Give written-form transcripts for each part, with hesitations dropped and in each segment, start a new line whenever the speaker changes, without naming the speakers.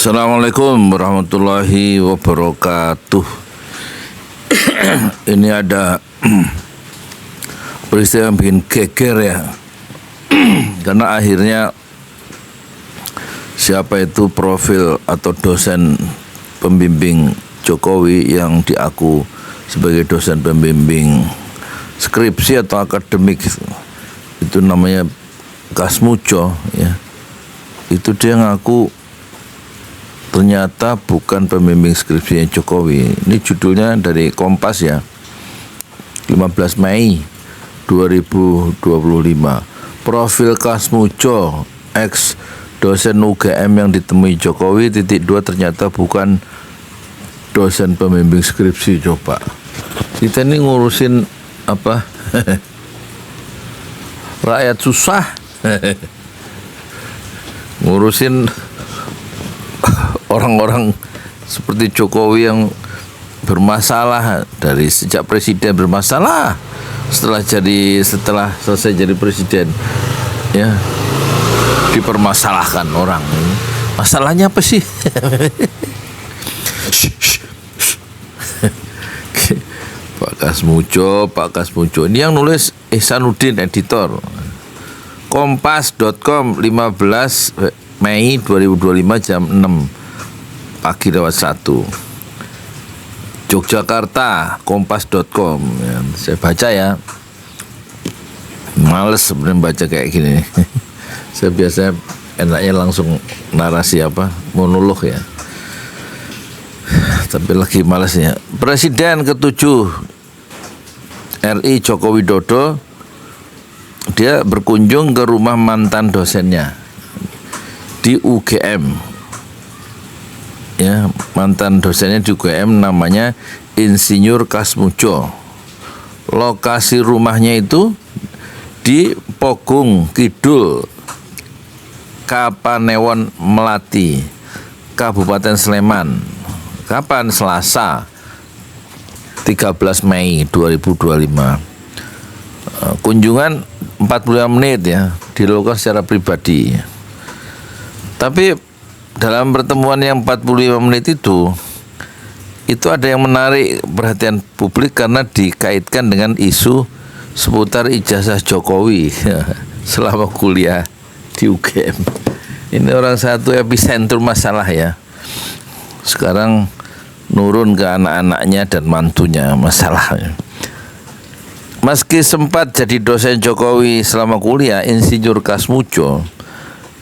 Assalamualaikum warahmatullahi wabarakatuh. Ini ada peristiwa yang bikin geger ya. Karena akhirnya siapa itu profil atau dosen pembimbing Jokowi yang diaku sebagai dosen pembimbing skripsi atau akademik, itu namanya Kasmuco ya. Itu dia ngaku ternyata bukan pembimbing skripsinya Jokowi. Ini judulnya dari Kompas ya, 15 Mei 2025. Profil Kasmuco, ex dosen UGM yang ditemui Jokowi, .2 ternyata bukan dosen pembimbing skripsi. Coba kita ini ngurusin apa? Rakyat susah. Ngurusin orang-orang seperti Jokowi yang bermasalah dari sejak presiden bermasalah, setelah selesai jadi presiden ya dipermasalahkan orang. Masalahnya apa sih? Pak Kasmuco ini yang nulis Ihsanuddin, editor Kompas.com, 15 Mei 2025 jam 6 pagi lewat 1. Yogyakarta, Kompas.com ya, saya baca ya. Males sebenarnya baca kayak gini. Saya biasanya enaknya langsung narasi monolog ya. Tapi lagi males ya. Presiden ke-7 RI Joko Widodo, dia berkunjung ke rumah mantan dosennya di UGM. Ya, mantan dosennya di UGM namanya Insinyur Kasmuco. Lokasi rumahnya itu di Pogung Kidul, Kapanewon Melati, Kabupaten Sleman. Kapan? Selasa 13 Mei 2025. Kunjungan 45 menit ya, dilakukan secara pribadi. Tapi dalam pertemuan yang 45 menit itu ada yang menarik perhatian publik karena dikaitkan dengan isu seputar ijazah Jokowi selama kuliah di UGM. Ini orang satu epicentrum masalah ya. Sekarang nurun ke anak-anaknya dan mantunya masalahnya. Meski sempat jadi dosen Jokowi selama kuliah, Insinyur Kasmuco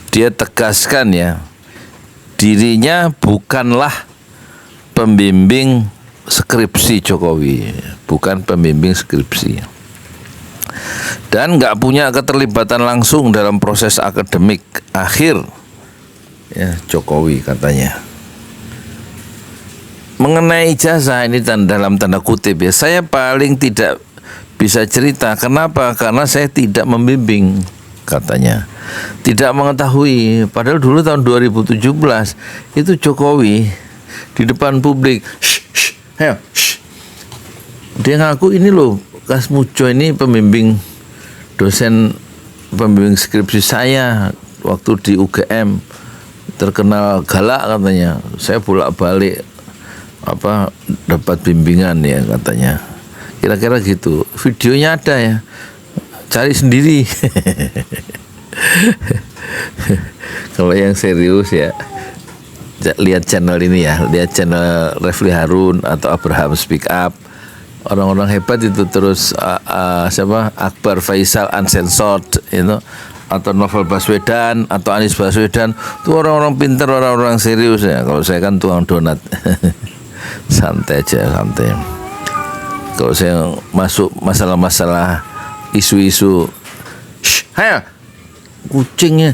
dia tegaskan ya, dirinya bukanlah pembimbing skripsi Jokowi, bukan pembimbing skripsi, dan nggak punya keterlibatan langsung dalam proses akademik akhir ya Jokowi katanya. Mengenai ijazah ini dalam tanda kutip ya, saya paling tidak bisa cerita. Kenapa? Karena saya tidak membimbing katanya. Tidak mengetahui. Padahal dulu tahun 2017 itu Jokowi di depan publik dia ngaku ini loh, Kasmuco ini dosen pembimbing skripsi saya waktu di UGM, terkenal galak katanya. Saya bolak-balik dapat bimbingan ya katanya. Kira-kira gitu. Videonya ada ya, cari sendiri. Kalau yang serius ya lihat channel ini ya, lihat channel Refli Harun atau Abraham Speak Up. Orang-orang hebat itu terus siapa? Akbar Faisal Uncensored itu, atau Novel Baswedan atau Anies Baswedan. Itu orang-orang pintar, orang-orang serius ya. Kalau saya kan tukang donat. Santai aja, santai. Kalau saya masuk masalah-masalah isu-isu kucingnya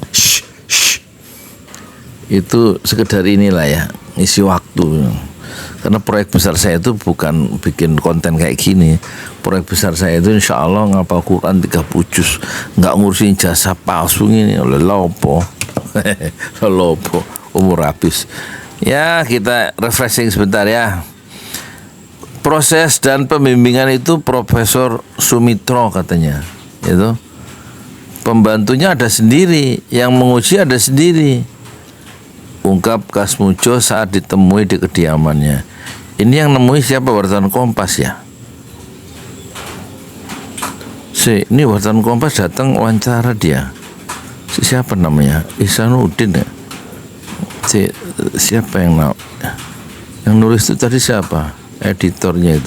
itu sekedar inilah ya, isi waktu. Karena proyek besar saya itu bukan bikin konten kayak gini. Proyek besar saya itu insya Allah ngapal Quran 30 juz, nggak ngurusin jasa palsu ini. Lopo umur habis. Ya, kita refreshing sebentar ya. Proses dan pembimbingan itu Profesor Sumitro katanya. Itu pembantunya ada sendiri, yang menguji ada sendiri. ungkap Kasmujo saat ditemui di kediamannya. Ini yang nemui siapa? Wartawan Kompas ya? Ini wartawan Kompas datang wawancara dia. Siapa namanya? Ihsanuddin ya? Siapa yang nulis itu tadi siapa? Editornya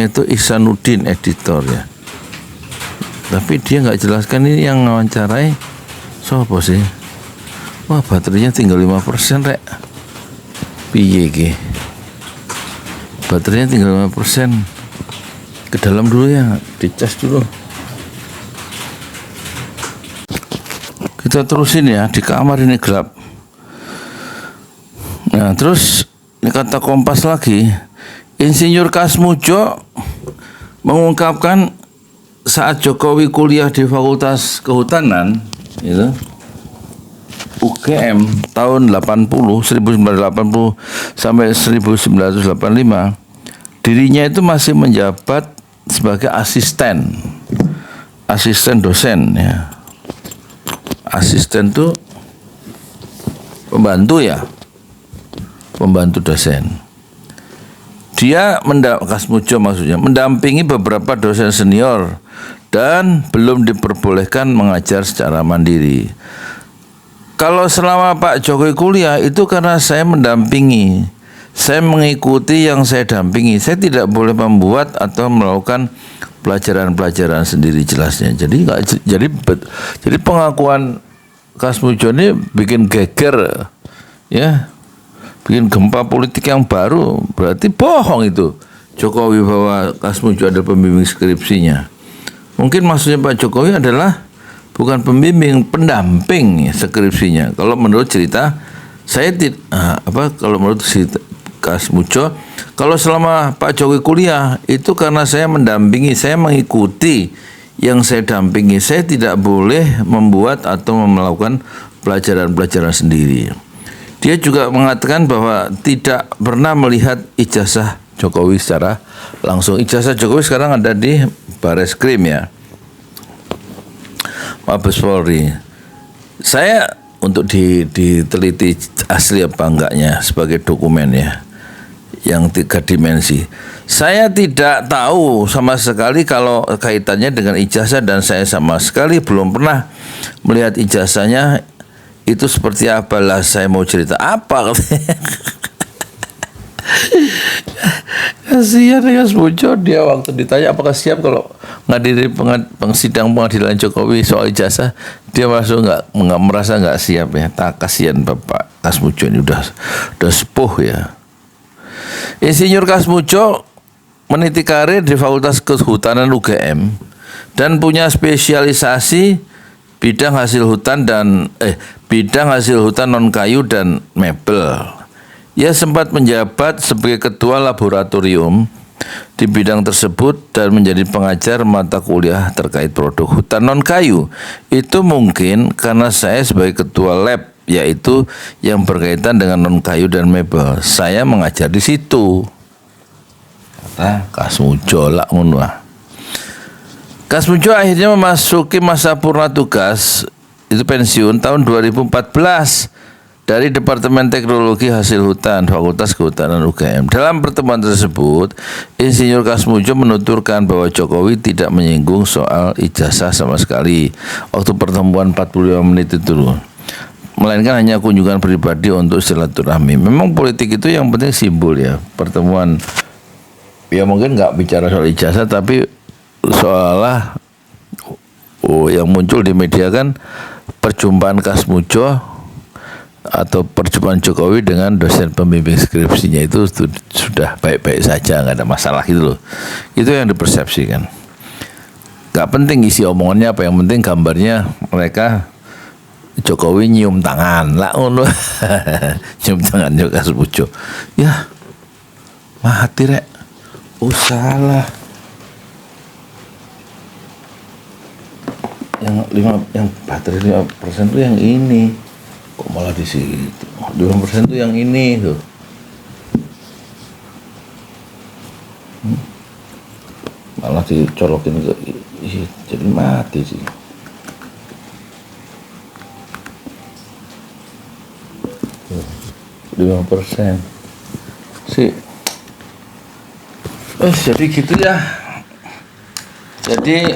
itu Ihsanuddin, editornya. Tapi dia nggak jelaskan ini yang wawancarai siapa sih? Wah, baterainya tinggal 5% rek. Piye iki? Baterainya tinggal 5%. Ke dalam dulu ya, dicas dulu. Kita terusin ya, di kamar ini gelap. Nah, terus ini kata Kompas lagi, Insinyur Kasmujo mengungkapkan saat Jokowi kuliah di Fakultas Kehutanan, gitu, UGM tahun 1980 sampai 1985, dirinya itu masih menjabat sebagai asisten dosen ya. Asisten itu pembantu ya, pembantu dosen. Dia Kasmujo maksudnya mendampingi beberapa dosen senior dan belum diperbolehkan mengajar secara mandiri. Kalau selama Pak Jokowi kuliah itu karena saya mendampingi, saya mengikuti yang saya dampingi. Saya tidak boleh membuat atau melakukan pelajaran-pelajaran sendiri, jelasnya. Jadi pengakuan Kasmujo ini bikin geger ya, bikin gempa politik yang baru. Berarti bohong itu Jokowi bahwa Kasmujo ada pembimbing skripsinya. Mungkin maksudnya Pak Jokowi adalah bukan pembimbing, pendamping skripsinya. Kalau menurut cerita saya kalau menurut cerita Kasmujo, kalau selama Pak Jokowi kuliah itu karena saya mendampingi, saya mengikuti yang saya dampingi. Saya tidak boleh membuat atau melakukan pelajaran-pelajaran sendiri. Dia juga mengatakan bahwa tidak pernah melihat ijazah Jokowi secara langsung. Ijazah Jokowi sekarang ada di Bareskrim ya, Mabes Polri. Saya untuk diteliti asli apa enggaknya sebagai dokumen ya, yang 3 dimensi. Saya tidak tahu sama sekali kalau kaitannya dengan ijazah, dan saya sama sekali belum pernah melihat ijazahnya itu seperti apa. Lah saya mau cerita apa? Kasihan ya Kasmujo, dia waktu ditanya apakah siap kalau menghadiri sidang pengadilan Jokowi soal ijazah, dia langsung nggak merasa nggak siap ya. Tak, kasihan Bapak Kasmujo ini udah sepuh ya. Insinyur Kasmujo meniti karir di Fakultas Kehutanan UGM dan punya spesialisasi bidang hasil hutan non kayu dan mebel. Ia sempat menjabat sebagai ketua laboratorium di bidang tersebut dan menjadi pengajar mata kuliah terkait produk hutan non kayu. Itu mungkin karena saya sebagai ketua lab, yaitu yang berkaitan dengan non kayu dan mebel. Saya mengajar di situ. Kata Kasmujo lah munwah. Kasmujo akhirnya memasuki masa purna tugas, itu pensiun tahun 2014 dari Departemen Teknologi Hasil Hutan Fakultas Kehutanan UGM. Dalam pertemuan tersebut, Insinyur Kasmujo menuturkan bahwa Jokowi tidak menyinggung soal ijazah sama sekali waktu pertemuan 45 menit itu loh, melainkan hanya kunjungan pribadi untuk silaturahmi. Memang politik itu yang penting simbol ya. Pertemuan ya mungkin nggak bicara soal ijazah, tapi seolah yang muncul di media kan perjumpaan Kasmujo atau perjumpaan Jokowi dengan dosen pembimbing skripsinya itu sudah baik-baik saja, nggak ada masalah gitu loh. Itu yang dipersepsikan. Nggak penting isi omongannya apa, yang penting gambarnya mereka Jokowi nyium tangan lah ngono. Nyium tangan Kasmujo. Ya mati rek. Oh salah. Yang baterai 5% tuh yang ini. Kok malah di situ? 5% tuh yang ini tuh. Malah dicolokin ke jadi mati sih. 5% sih. Jadi gitu ya. Jadi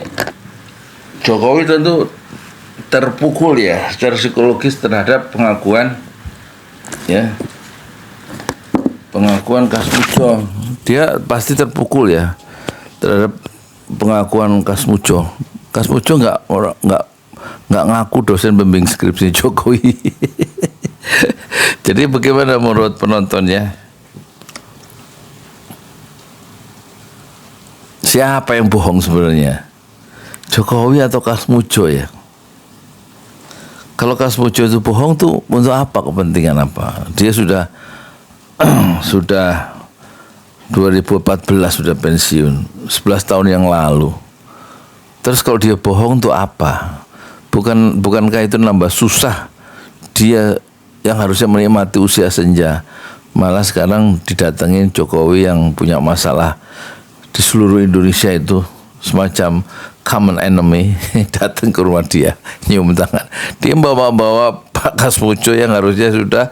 Jokowi tentu terpukul ya secara psikologis terhadap pengakuan Kasmuco. Dia pasti terpukul ya terhadap pengakuan Kasmuco. Kasmuco nggak ngaku dosen pembimbing skripsi Jokowi. Jadi bagaimana menurut penontonnya? Siapa yang bohong sebenarnya? Jokowi atau Kasmuco ya? Kalau Kasmuco itu bohong tuh untuk apa, kepentingan apa? Dia sudah 2014 sudah pensiun, 11 tahun yang lalu. Terus kalau dia bohong tuh apa? Bukankah itu nambah susah dia yang harusnya menikmati usia senja, malah sekarang didatengin Jokowi yang punya masalah di seluruh Indonesia itu, semacam common enemy, datang ke rumah dia, nyium tangan. Dia bawa Pak Kasmuco yang harusnya sudah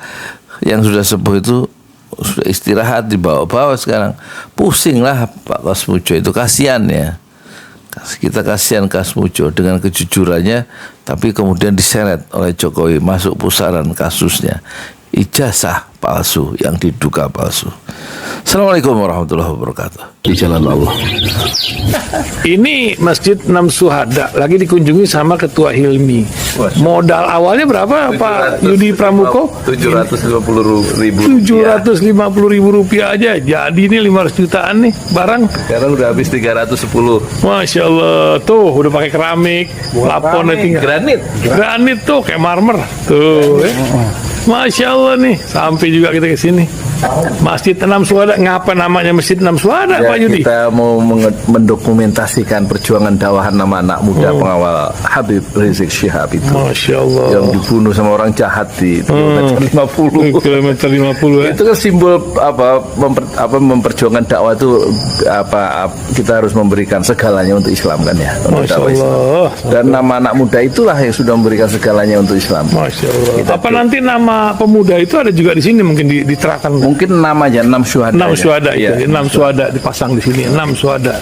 sepuh itu sudah istirahat, dibawa sekarang. Pusing lah Pak Kasmuco itu, kasihan ya. Kita kasihan Kasmuco dengan kejujurannya, tapi kemudian diseret oleh Jokowi masuk pusaran kasusnya. Ijazah palsu yang diduga palsu. Assalamualaikum warahmatullahi wabarakatuh. Di jalan Allah.
Ini Masjid Enam Syuhada lagi dikunjungi sama Ketua Hilmi. Modal awalnya berapa Pak Yudi Pramuko?
750.000.
750.000 rupiah aja. Jadi ini 500 jutaan nih barang.
Sekarang udah habis 310.
Masya Allah, tuh udah pakai keramik, laponnya tinggal. Granit tuh kayak marmer. Tuh. Masya Allah nih, sampai juga kita ke sini. Masjid Enam Syuhada, ngapa namanya Masjid Enam Syuhada
ya,
Pak Yudi?
Kita mau mendokumentasikan perjuangan dakwah nama anak muda pengawal Habib Rizik Syihab itu.
Masya Allah.
Yang dibunuh sama orang jahat di kilometer 50.
Kilometer 50 ya.
Itu kan simbol memperjuangkan dakwah itu kita harus memberikan segalanya untuk Islam kan ya.
Masya Allah.
Islam. Dan nama anak muda itulah yang sudah memberikan segalanya untuk Islam.
Masya Allah. Nanti nama pemuda itu ada juga di sini mungkin diterahkan?
Mungkin namanya 6 syuhada.
6 syuhada ya. 6 syuhada dipasang di sini. 6 syuhada.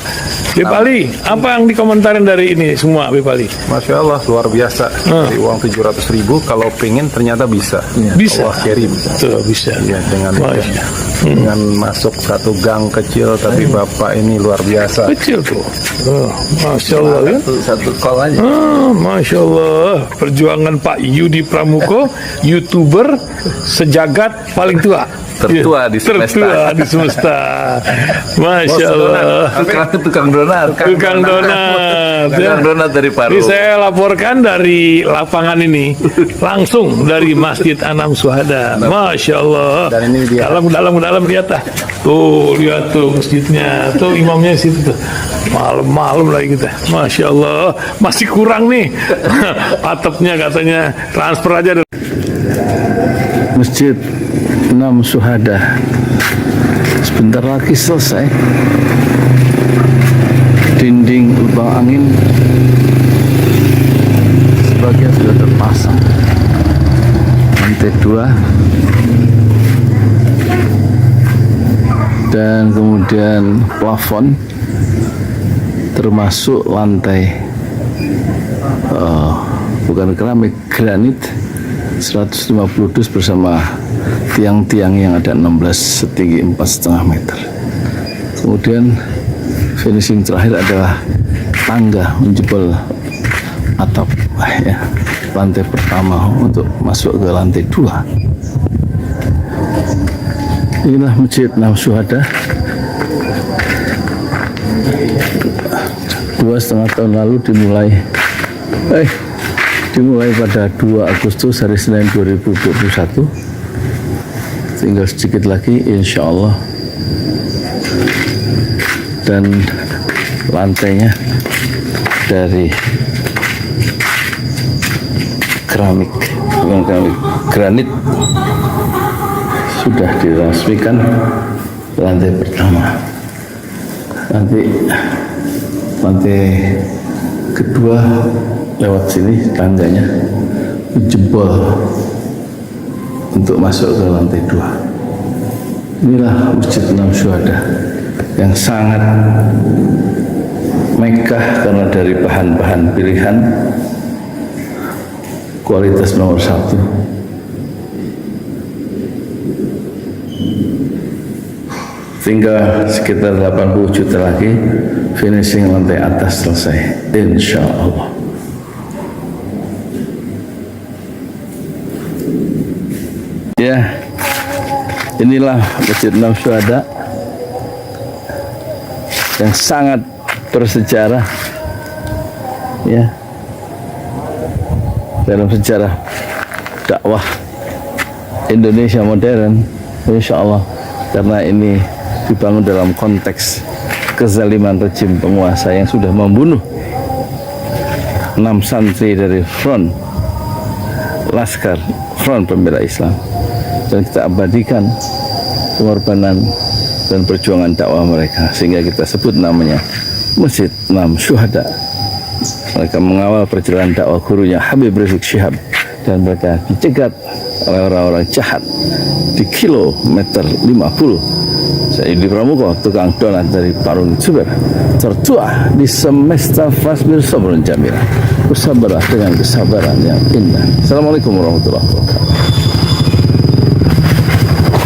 Bip Ali, apa yang dikomentarin dari ini semua Bip Ali?
Masya Allah, luar biasa. Dari uang 700.000 kalau pengen ternyata bisa.
Bisa.
Allah kirim.
Tuh, bisa.
Ya, dengan masuk satu gang kecil, tapi Bapak ini luar biasa.
Kecil tuh. Masya Allah ya.
Satu call aja.
Masya Allah. Perjuangan Pak Yudi Pramuko, YouTuber sejagat paling tua.
Tertua di semesta.
Tertua di semesta. Masya Allah.
Tukang donat.
Tukang donat
dari Paru.
Ini saya laporkan dari lapangan ini, langsung dari Masjid Enam Syuhada. Masya Allah.
Dan ini dia.
Dalam lihat ah. Tuh lihat tuh masjidnya. Tuh imamnya di situ tuh. Malam lagi kita. Masya Allah. Masih kurang nih. Atapnya katanya transfer aja.
Masjid Enam Syuhada sebentar lagi selesai. Dinding lubang angin sebagian sudah terpasang, lantai 2 dan kemudian plafon termasuk lantai bukan keramik, granit 150 dus bersama tiang-tiang yang ada 16 setinggi 4,5 meter. Kemudian finishing terakhir adalah tangga menjebol atap ya, lantai pertama untuk masuk ke lantai 2. Inilah Masjid Enam Syuhada. 2,5 tahun lalu dimulai pada 2 Agustus hari Senin 2021. Tinggal sedikit lagi insya Allah, dan lantainya dari keramik, bukan keramik, granit sudah diresmikan lantai pertama. Nanti lantai kedua lewat sini tangganya jebol untuk masuk ke lantai 2. Inilah Masjid Enam Syuhada yang sangat megah karena dari bahan-bahan pilihan, kualitas nomor 1. Tinggal sekitar 80 juta lagi finishing lantai atas selesai, insya Allah. Ya, inilah Masjid Enam Syuhada yang sangat bersejarah, ya, dalam sejarah dakwah Indonesia modern, insya Allah, karena ini dibangun dalam konteks kezaliman rejim penguasa yang sudah membunuh 6 santri dari front pembela Islam, dan kita abadikan pengorbanan dan perjuangan dakwah mereka sehingga kita sebut namanya Masjid Enam Syuhada. Mereka mengawal perjalanan dakwah gurunya Habib Rizik Syihab, dan mereka dicegat oleh orang-orang jahat di kilometer 50. Saya Yudi Pramuko, tukang donat dari Parung Juber, tertua di semesta Fasbir Sabrun Jamila. Bersabarlah dengan kesabaran yang indah. Assalamualaikum warahmatullahi wabarakatuh.